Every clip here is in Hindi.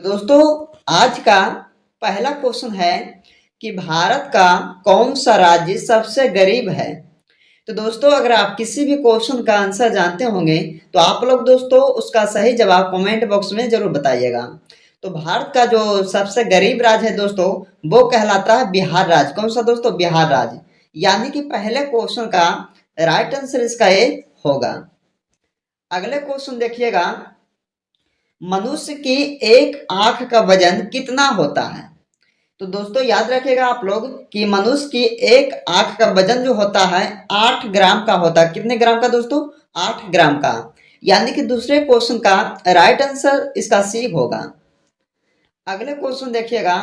दोस्तों, आज का पहला क्वेश्चन है कि भारत का कौन सा राज्य सबसे गरीब है। तो दोस्तों, अगर आप किसी भी क्वेश्चन का आंसर जानते होंगे तो आप लोग दोस्तों उसका सही जवाब कमेंट बॉक्स में जरूर बताइएगा। तो भारत का जो सबसे गरीब राज्य है दोस्तों, वो कहलाता है बिहार राज्य। कौन सा दोस्तों? बिहार राज्य। यानी कि पहले क्वेश्चन का राइट आंसर इसका ये होगा। अगले क्वेश्चन देखिएगा, मनुष्य की एक आंख का वजन कितना होता है। तो दोस्तों याद रखिएगा आप लोग कि मनुष्य की एक आंख का वजन जो होता है 8 ग्राम का होता है। कितने ग्राम का दोस्तों? 8 ग्राम का। यानी कि दूसरे क्वेश्चन का राइट आंसर इसका सी होगा। अगले क्वेश्चन देखिएगा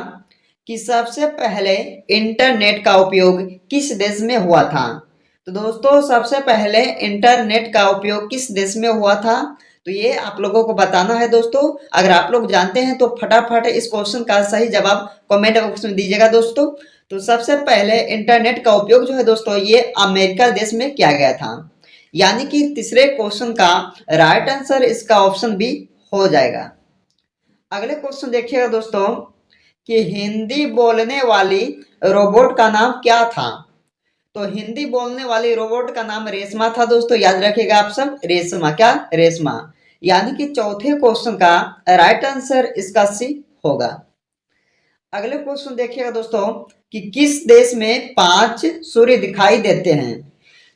कि सबसे पहले इंटरनेट का उपयोग किस देश में हुआ था। तो दोस्तों सबसे पहले इंटरनेट का उपयोग किस देश में हुआ था, तो ये आप लोगों को बताना है दोस्तों। अगर आप लोग जानते हैं तो फटाफट इस क्वेश्चन का सही जवाब कमेंट बॉक्स में दीजिएगा दोस्तों। तो सबसे पहले इंटरनेट का उपयोग जो है दोस्तों ये अमेरिका देश में किया गया था। यानी कि तीसरे क्वेश्चन का राइट आंसर इसका ऑप्शन बी हो जाएगा। अगले क्वेश्चन देखिएगा दोस्तों कि हिंदी बोलने वाली रोबोट का नाम क्या था। तो हिंदी बोलने वाली रोबोट का नाम रेशमा था दोस्तों। याद रखिएगा आप सब, रेशमा। क्या? रेशमा। यानी कि चौथे क्वेश्चन का राइट आंसर इसका सी होगा। अगले क्वेश्चन देखिएगा दोस्तों कि किस देश में 5 सूर्य दिखाई देते हैं।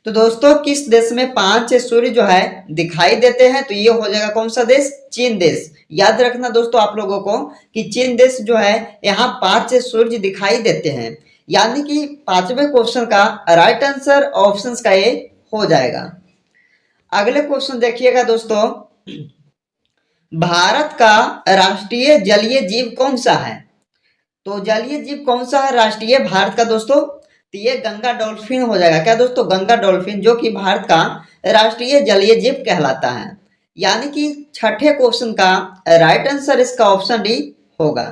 तो दोस्तों किस देश में 5 सूर्य जो है दिखाई देते हैं, तो ये हो जाएगा कौन सा देश? चीन देश। याद रखना दोस्तों आप लोगों को कि चीन देश जो है यहाँ 5 सूर्य दिखाई देते हैं। यानी कि पांचवें क्वेश्चन का राइट आंसर ऑप्शंस का ये हो जाएगा। अगले क्वेश्चन देखिएगा दोस्तों, भारत का राष्ट्रीय जलीय जीव कौन सा है। तो जलीय जीव कौन सा है राष्ट्रीय भारत का दोस्तों? तो ये गंगा डॉल्फिन हो जाएगा। क्या दोस्तों? गंगा डॉल्फिन, जो कि भारत का राष्ट्रीय जलीय जीव कहलाता है। यानी कि छठे क्वेश्चन का राइट आंसर इसका ऑप्शन डी होगा।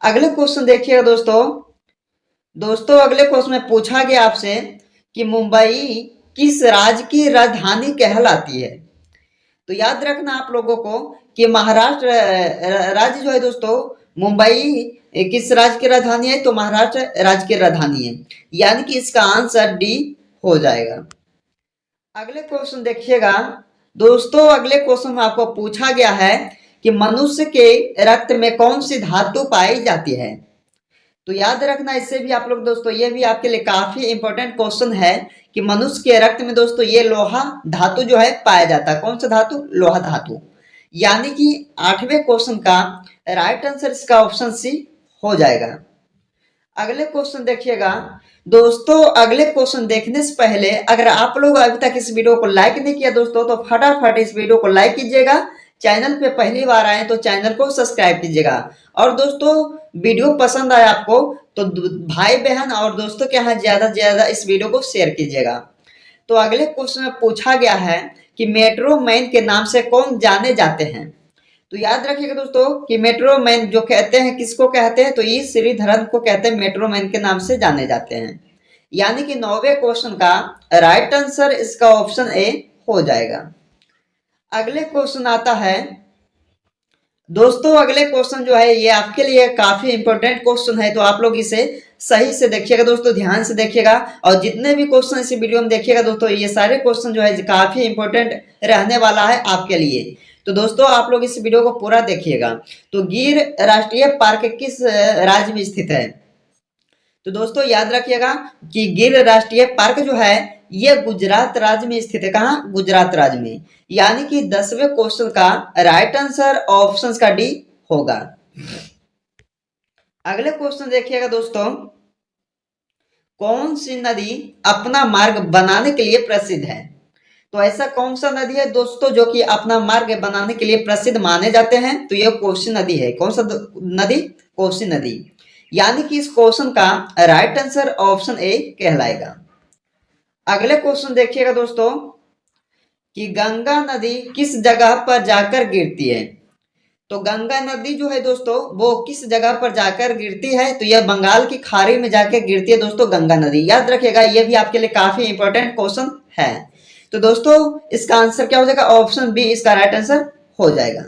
अगले क्वेश्चन देखिएगा दोस्तों। अगले क्वेश्चन में पूछा गया आपसे कि मुंबई किस राज्य की राजधानी कहलाती है। तो याद रखना आप लोगों को कि महाराष्ट्र राज्य जो है दोस्तों, मुंबई किस राज्य की राजधानी है, तो महाराष्ट्र राज्य की राजधानी है। यानी कि इसका आंसर डी हो जाएगा। अगले क्वेश्चन देखिएगा दोस्तों। अगले क्वेश्चन में आपको पूछा गया है कि मनुष्य के रक्त में कौन सी धातु पाई जाती है। तो याद रखना इससे भी आप लोग दोस्तों, ये भी आपके लिए काफी इंपॉर्टेंट क्वेश्चन है कि मनुष्य के रक्त में दोस्तों ये लोहा धातु जो है पाया जाता है। कौन सा धातु? लोहा धातु। यानी कि आठवें क्वेश्चन का राइट आंसर इसका ऑप्शन सी हो जाएगा। अगले क्वेश्चन देखिएगा दोस्तों। अगले क्वेश्चन देखने से पहले अगर आप लोग अभी तक इस वीडियो को लाइक नहीं किया दोस्तों, तो फटाफट इस वीडियो को लाइक कीजिएगा। चैनल पे पहली बार आए तो चैनल को सब्सक्राइब कीजिएगा। और दोस्तों वीडियो पसंद आया आपको तो भाई बहन और दोस्तों के यहाँ ज्यादा से ज्यादा इस वीडियो को शेयर कीजिएगा। तो अगले क्वेश्चन में पूछा गया है कि मेट्रो मैन के नाम से कौन जाने जाते हैं। तो याद रखिएगा दोस्तों कि मेट्रो मैन जो कहते हैं किसको कहते हैं, तो ये श्रीधरन को कहते हैं, मेट्रो मैन के नाम से जाने जाते हैं। यानी कि 9वें क्वेश्चन का राइट आंसर इसका ऑप्शन ए हो जाएगा। अगले क्वेश्चन आता है दोस्तों। अगले क्वेश्चन जो है ये आपके लिए काफी इंपॉर्टेंट क्वेश्चन है, तो आप लोग इसे सही से देखिएगा दोस्तों, ध्यान से देखिएगा। और जितने भी क्वेश्चन इस वीडियो में देखिएगा दोस्तों, ये सारे क्वेश्चन जो है काफी इंपॉर्टेंट रहने वाला है आपके लिए। तो दोस्तों आप लोग इस वीडियो को पूरा देखिएगा। तो गिर राष्ट्रीय पार्क किस राज्य में स्थित है। तो दोस्तों याद रखिएगा कि गिर राष्ट्रीय पार्क जो है ये गुजरात राज्य में स्थित है। कहाँ? गुजरात राज्य में। यानी कि 10वें क्वेश्चन का राइट आंसर ऑप्शन का डी होगा। अगले क्वेश्चन देखिएगा दोस्तों, कौन सी नदी अपना मार्ग बनाने के लिए प्रसिद्ध है। तो ऐसा कौन सा नदी है दोस्तों जो कि अपना मार्ग बनाने के लिए प्रसिद्ध माने जाते हैं, तो यह कोसी नदी है। कौन सा नदी? कोसी नदी। यानी कि इस क्वेश्चन का राइट आंसर ऑप्शन ए कहलाएगा। अगले क्वेश्चन देखिएगा दोस्तों कि गंगा नदी किस जगह पर जाकर गिरती है। तो गंगा नदी जो है दोस्तों वो किस जगह पर जाकर गिरती है, तो यह बंगाल की खाड़ी में जाकर गिरती है दोस्तों गंगा नदी। याद रखिएगा यह भी आपके लिए काफी इंपॉर्टेंट क्वेश्चन है। तो दोस्तों इसका आंसर क्या हो जाएगा? ऑप्शन बी इसका राइट आंसर हो जाएगा।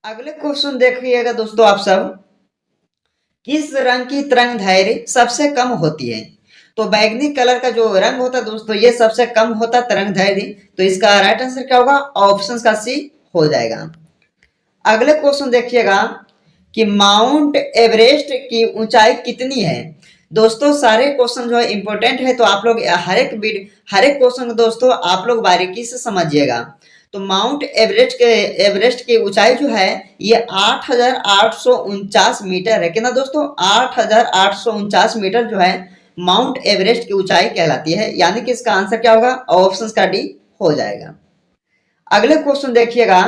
अगले क्वेश्चन देखिएगा दोस्तों आप सब, किस रंग की तरंग दैर्घ्य सबसे कम होती है? तो बैगनी कलर का जो रंग होता है दोस्तों, ये सबसे कम होता है तरंग दैर्घ्य। तो इसका राइट आंसर क्या होगा? ऑप्शन का सी हो जाएगा। अगले क्वेश्चन देखिएगा कि माउंट एवरेस्ट की ऊंचाई कितनी है? दोस्तों सारे क्वेश्चन जो है इंपॉर्टेंट है, तो आप लोग हर एक क्वेश्चन दोस्तों आप लोग बारीकी से समझिएगा। तो माउंट एवरेस्ट की ऊंचाई जो है ये 8,849 मीटर है। कितना दोस्तों? 8,849 मीटर जो है माउंट एवरेस्ट की ऊंचाई कहलाती है। यानी कि इसका आंसर क्या होगा? ऑप्शन का डी हो जाएगा। अगले क्वेश्चन देखिएगा,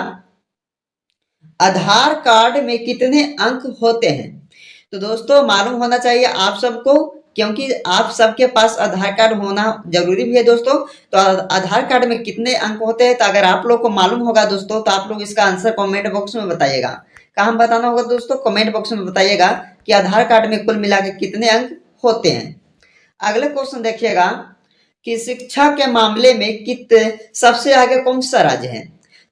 आधार कार्ड में कितने अंक होते हैं? तो दोस्तों मालूम होना चाहिए आप सबको, क्योंकि आप सबके पास आधार कार्ड होना जरूरी भी है दोस्तों। तो आधार कार्ड में कितने अंक होते हैं, तो अगर आप लोग को मालूम होगा दोस्तों, तो आप लोग इसका आंसर कमेंट बॉक्स में बताइएगा। कहाँ बताना होगा दोस्तों? कमेंट बॉक्स में बताइएगा कि आधार कार्ड में कुल मिला के कितने अंक होते हैं। अगले क्वेश्चन देखिएगा कि शिक्षा के मामले में सबसे आगे कौन सा राज्य है?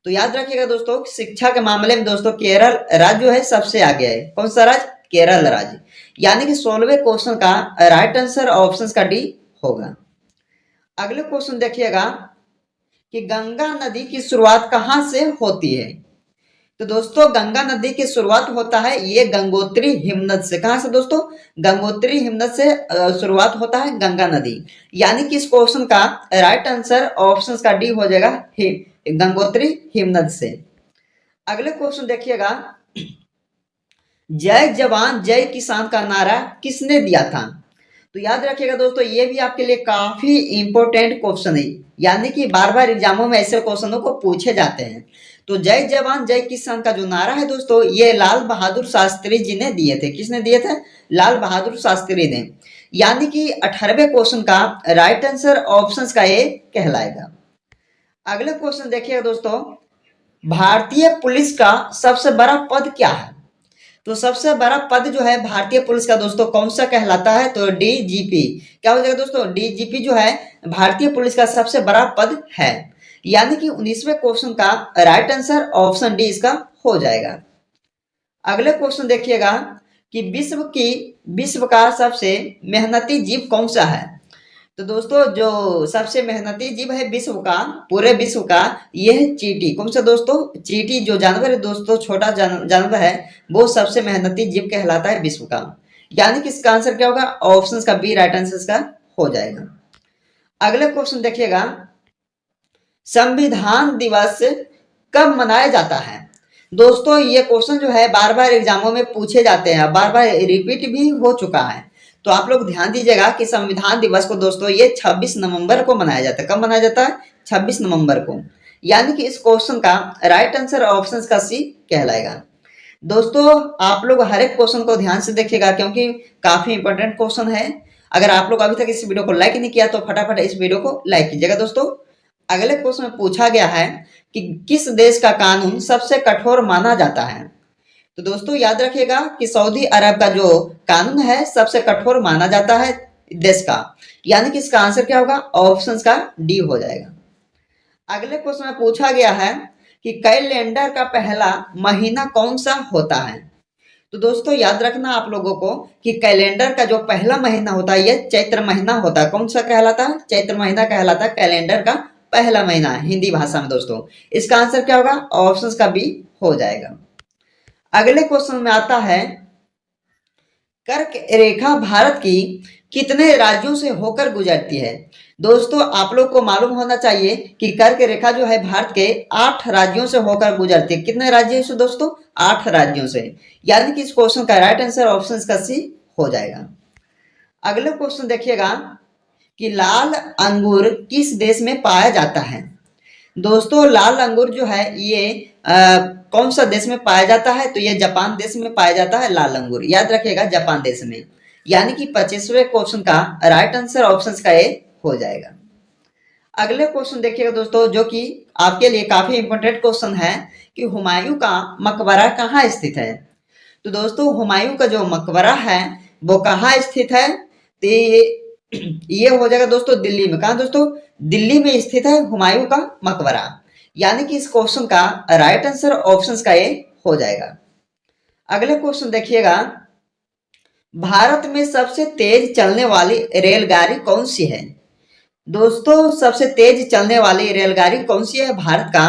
तो याद रखिएगा दोस्तों, शिक्षा के मामले में दोस्तों केरल राज्य जो है सबसे आगे है। कौन सा राज्य? केरल राज्य। यानी कि 16वें क्वेश्चन का राइट आंसर ऑप्शन का डी होगा। अगले क्वेश्चन देखिएगा कि गंगा नदी की शुरुआत कहां से होती है? तो दोस्तों गंगा नदी की शुरुआत होता है ये गंगोत्री हिमनद से। कहां से दोस्तों? गंगोत्री हिमनद से शुरुआत होता है गंगा नदी। यानी कि इस क्वेश्चन का राइट आंसर ऑप्शन का डी हो जाएगा, गंगोत्री हिमनद से। अगले क्वेश्चन देखिएगा, जय जवान जय किसान का नारा किसने दिया था? तो याद रखिएगा दोस्तों, ये भी आपके लिए काफी इंपॉर्टेंट क्वेश्चन है। यानी कि बार बार एग्जामों में ऐसे क्वेश्चनों को पूछे जाते हैं। तो जय जवान जय किसान का जो नारा है दोस्तों, ये लाल बहादुर शास्त्री जी ने दिए थे। किसने दिए थे? लाल बहादुर शास्त्री ने। यानी कि 18वें क्वेश्चन का राइट आंसर ऑप्शन का ये कहलाएगा। अगले क्वेश्चन देखिएगा दोस्तों, भारतीय पुलिस का सबसे बड़ा पद क्या है? तो सबसे बड़ा पद जो है भारतीय पुलिस का दोस्तों कौन सा कहलाता है? तो डीजीपी। क्या हो जाएगा दोस्तों? डीजीपी जो है भारतीय पुलिस का सबसे बड़ा पद है। यानी कि 19वें क्वेश्चन का राइट आंसर ऑप्शन डी इसका हो जाएगा। अगले क्वेश्चन देखिएगा कि विश्व का सबसे मेहनती जीव कौन सा है? तो दोस्तों जो सबसे मेहनती जीव है विश्व का, पूरे विश्व का, ये है चींटी। कौन सा दोस्तों? चींटी जो जानवर है दोस्तों, छोटा जानवर है, वो सबसे मेहनती जीव कहलाता है विश्व का। यानी कि इसका आंसर क्या होगा? ऑप्शन का बी राइट आंसर का हो जाएगा। अगले क्वेश्चन देखिएगा, संविधान दिवस कब मनाया जाता है? दोस्तों ये क्वेश्चन जो है बार बार एग्जामों में पूछे जाते हैं, बार बार रिपीट भी हो चुका है। तो आप लोग ध्यान दीजिएगा कि संविधान दिवस को दोस्तों ये 26 नवंबर को मनाया जाता है। कब मनाया जाता है? 26 नवंबर को। यानी कि इस क्वेश्चन का राइट आंसर ऑप्शन का सी कहलाएगा। दोस्तों आप लोग हर एक क्वेश्चन को ध्यान से देखिएगा, क्योंकि काफी इंपॉर्टेंट क्वेश्चन है। अगर आप लोग अभी तक इस वीडियो को लाइक नहीं किया तो फटाफट इस वीडियो को लाइक कीजिएगा दोस्तों। अगले क्वेश्चन में पूछा गया है कि किस देश का कानून सबसे कठोर माना जाता है? तो दोस्तों याद रखिएगा कि सऊदी अरब का जो कानून है सबसे कठोर माना जाता है देश का। यानी कि इसका आंसर क्या होगा? ऑप्शन का डी हो जाएगा। अगले क्वेश्चन में पूछा गया है कि कैलेंडर का पहला महीना कौन सा होता है? तो दोस्तों याद रखना आप लोगों को कि कैलेंडर का जो पहला महीना होता है ये चैत्र महीना होता है। कौन सा कहलाता है? चैत्र महीना कहलाता है कैलेंडर का पहला महीना हिंदी भाषा में दोस्तों। इसका आंसर क्या होगा? ऑप्शन का बी हो जाएगा। अगले क्वेश्चन में आता है, कर्क रेखा भारत की कितने राज्यों से होकर गुजरती है? दोस्तों आप लोग को मालूम होना चाहिए कि कर्क रेखा जो है भारत के 8 राज्यों से होकर गुजरती है। कितने राज्यों से दोस्तों? 8 राज्यों से। यानी कि इस क्वेश्चन का राइट आंसर ऑप्शन का सी हो जाएगा। अगले क्वेश्चन देखिएगा कि लाल अंगूर किस देश में पाया जाता है? दोस्तों लाल अंगूर जो है ये कौन सा देश में पाया जाता है? तो ये जापान देश में पाया जाता है लाल अंगूर। याद रखिएगा जापान देश में। यानी कि 25वें क्वेश्चन का राइट आंसर ऑप्शन का ए हो जाएगा। अगले क्वेश्चन देखिएगा दोस्तों, जो कि आपके लिए काफी इंपॉर्टेंट क्वेश्चन है कि हुमायूं का मकबरा कहाँ स्थित है? तो दोस्तों हुमायूं का जो मकबरा है वो कहाँ स्थित है? तो ये हो जाएगा दोस्तों दिल्ली में। कहाँ दोस्तों? दिल्ली में स्थित है हुमायूं का मकबरा। यानी कि इस क्वेश्चन का राइट आंसर ऑप्शन का ए हो जाएगा। अगले क्वेश्चन देखिएगा, भारत में सबसे तेज चलने वाली रेलगाड़ी कौन सी है? दोस्तों सबसे तेज चलने वाली रेलगाड़ी कौन सी है भारत का?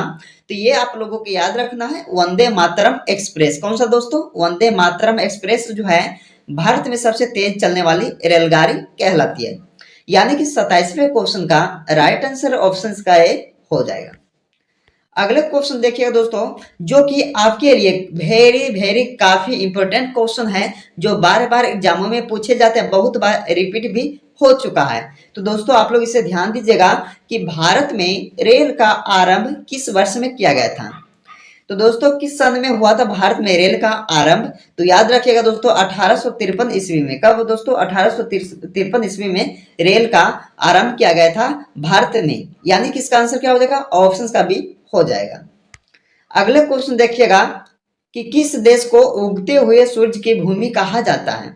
तो ये आप लोगों को याद रखना है, वंदे मातरम एक्सप्रेस। कौन सा दोस्तों? वंदे मातरम एक्सप्रेस जो है भारत में सबसे तेज चलने वाली रेलगाड़ी कहलाती है। यानी कि 27वें क्वेश्चन का राइट आंसर ऑप्शन का ए हो जाएगा। अगले क्वेश्चन देखिएगा दोस्तों, जो कि आपके लिए वेरी वेरी काफी इंपॉर्टेंट क्वेश्चन है, जो बार बार एग्जामों में पूछे जाते हैं, बहुत बार रिपीट भी हो चुका है। तो दोस्तों आप लोग इसे ध्यान दीजिएगा कि भारत में रेल का आरंभ किस वर्ष में किया गया था? तो दोस्तों किस सन में हुआ था भारत में रेल का आरंभ? तो याद रखिएगा दोस्तों 1853 ईस्वी में। कब दोस्तों? 1853 ईस्वी में रेल का आरंभ किया गया था भारत में। यानी कि इसका आंसर क्या हो जाएगा? ऑप्शन का बी हो जाएगा। अगले क्वेश्चन देखिएगा कि किस देश को उगते हुए सूर्य की भूमि कहा जाता है?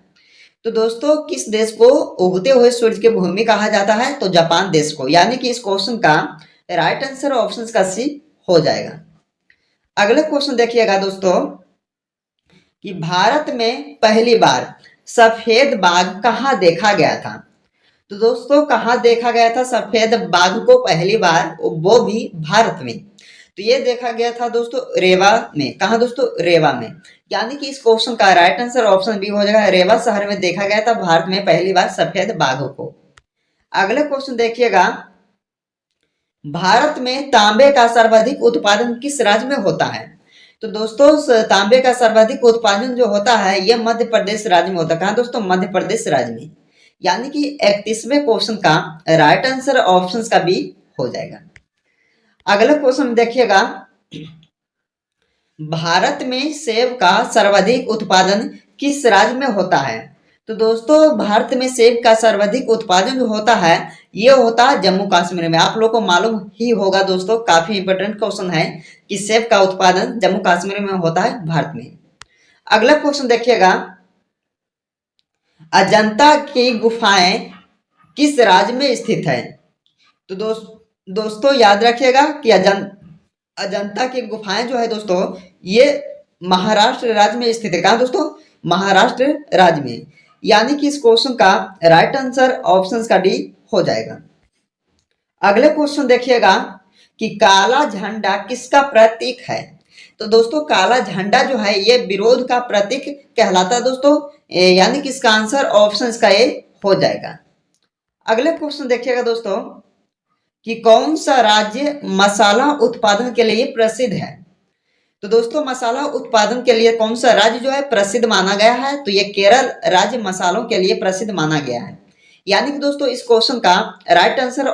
तो दोस्तों किस देश को उगते हुए सूर्य की भूमि कहा जाता है? तो जापान देश को। यानी कि इस क्वेश्चन का राइट आंसर ऑप्शन का सी हो जाएगा। अगले क्वेश्चन देखिएगा दोस्तों कि भारत में पहली बार सफेद बाघ कहाँ देखा गया था? तो दोस्तों कहाँ देखा गया था सफेद बाघ को पहली बार? वो भी भारत में। तो ये देखा गया था दोस्तों रेवा में। कहाँ दोस्तों? रेवा में। यानी कि इस क्वेश्चन का राइट आंसर ऑप्शन बी हो जाएगा, रेवा शहर में देखा गया था भारत में पहली बार सफेद बाघ को। अगले क्वेश्चन देखिएगा, भारत में तांबे का सर्वाधिक उत्पादन किस राज्य में होता है? तो दोस्तों तांबे का सर्वाधिक उत्पादन जो होता है यह मध्य प्रदेश राज्य में होता है। कहाँ दोस्तों? मध्य प्रदेश राज्य में। यानी कि 31वें क्वेश्चन का राइट आंसर ऑप्शन का बी हो जाएगा। अगला क्वेश्चन देखिएगा, भारत में सेब का सर्वाधिक उत्पादन किस राज्य में होता है? तो दोस्तों भारत में सेब का सर्वाधिक उत्पादन जो होता है ये होता है जम्मू कश्मीर में। आप लोगों को मालूम ही होगा दोस्तों, काफी इंपोर्टेंट क्वेश्चन है कि सेब का उत्पादन जम्मू कश्मीर में होता है भारत में। अगला क्वेश्चन देखिएगा, अजंता की गुफाएं किस राज्य में स्थित है? तो दोस्तों याद रखिएगा कि अजंता की गुफाएं जो है दोस्तों ये महाराष्ट्र राज्य में स्थित है। कहाँ दोस्तों? महाराष्ट्र राज्य में। यानी कि इस क्वेश्चन का राइट आंसर ऑप्शन का डी हो जाएगा। अगले क्वेश्चन देखिएगा कि काला झंडा किसका प्रतीक है? तो दोस्तों काला झंडा जो है ये विरोध का प्रतीक कहलाता है दोस्तों। यानी कि इसका आंसर ऑप्शन का ए हो जाएगा। अगले क्वेश्चन देखिएगा दोस्तों कि कौन सा राज्य मसाला उत्पादन के लिए प्रसिद्ध है? तो दोस्तों मसाला उत्पादन के लिए कौन सा राज्य जो है प्रसिद्ध माना गया है? तो ये केरल राज्य मसालों के लिए प्रसिद्ध माना गया है। यानी कि दोस्तों इस क्वेश्चन का राइट आंसर